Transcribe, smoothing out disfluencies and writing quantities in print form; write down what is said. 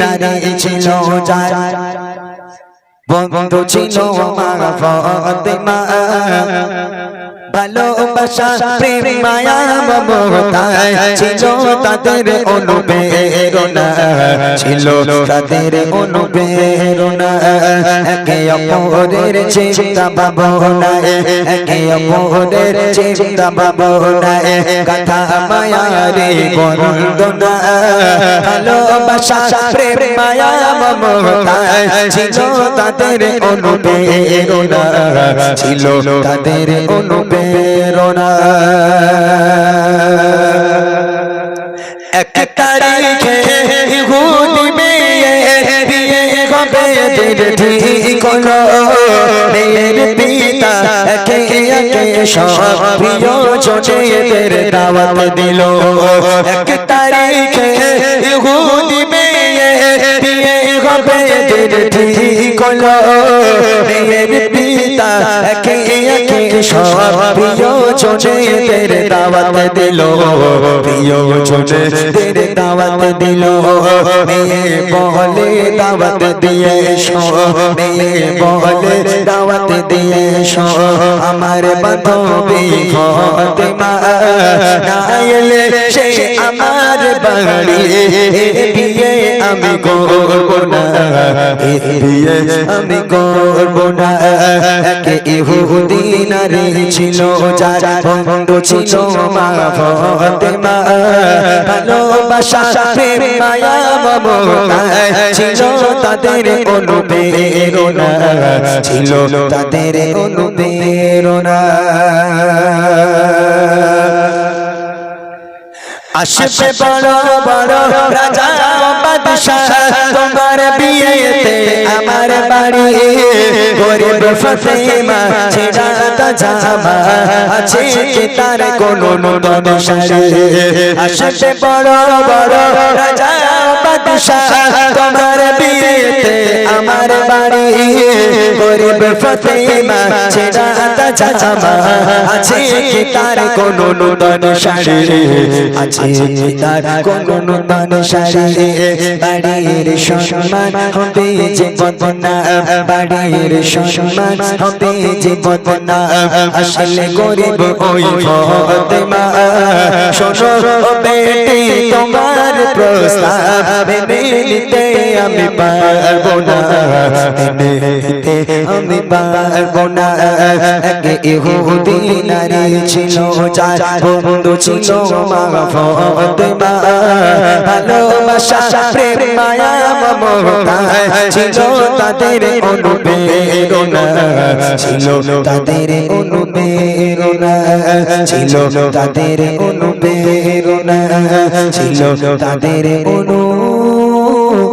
নারী ছিল যার বন্ধু ছিল মা ফাতেমা ভালোবাসা প্রেম মায়া মমতা ছিল তাদের অনুপ্রেরণা ছিল তাদের অনুপ্রেরণা একে অপরের চিন্তা ভাবনায় একে অপরের চিন্তা ভাবনায় কথা মায়ারে বন্দনা ভালোবাসা প্রেম মায়া মমতা ছিল তাদের অনুপ্রেরণা ছিল তাদের অনুপ্রেরণা এক তারিখে ইহুদি মেয়ে বিয়ে হবে ঠিক হলো মেয়ের পিতা একে একে সব প্রিয়জনেদের দাওয়াত দিল এক তারিখে ইহুদি মেয়ে বিয়ে হবে ঠিক হলো মেয়ের পিতা একে একে সব প্রিয়জনেদের দাওয়াত দিল প্রিয়জনেদের দাওয়াত দিল মেয়ে বলে দাওয়াত দিয়ে এসো মেয়ে বলে দাওয়াত দিয়ে এসো আমার বান্ধবী ফাতেমা না এলে সে আমার বাড়ি বিয়ে আমি করব না বিয়ে আমি করব না কে ইহুদি নারী ছিল যার বন্ধু ছিল মা ফাতেমা ভালোবাসা প্রেম মায়া মমতা ছিল তাদের অনুপ্রেরণা ছিল তাদের অনুপ্রেরণা আসবে বড় বড় রাজা বাদশাহ তোমার বিয়েতে আমার বাড়ি গরিব ফাতেমা ছেড়া জামা আছে কি তার কোনো নতুন শাড়ি আসবে বড় বড় রাজা বাদশাহ তোমার বিয়েতে আমার বাড়ি গরিব ফাতেমা ছেড়া জামা আছে কি তার কোনো নতুন শাড়ি আছে তার কোনো নতুন শাড়ি বাড়ির সম্মান হবে যে বদনা বাড়ির সম্মান হবে যে বদনা আসলে গরিব ওই ফাতেমা শোনো বেটি তোমার প্রস্তাব মেনে নিতে আমি পারবো না নিতে আমি পারবো না কে ইহুদি নারী ছিল যার বন্ধু ছিল মা ফাতেমা ভালোবাসা প্রেম মায়া মমতা ছিল তাদের অনুপ্রেরণা ছিল তাদের অনুপ্রেরণা ছিল তাদের অনুপ্রেরণা ছিল তাদের অনুপ্রেরণা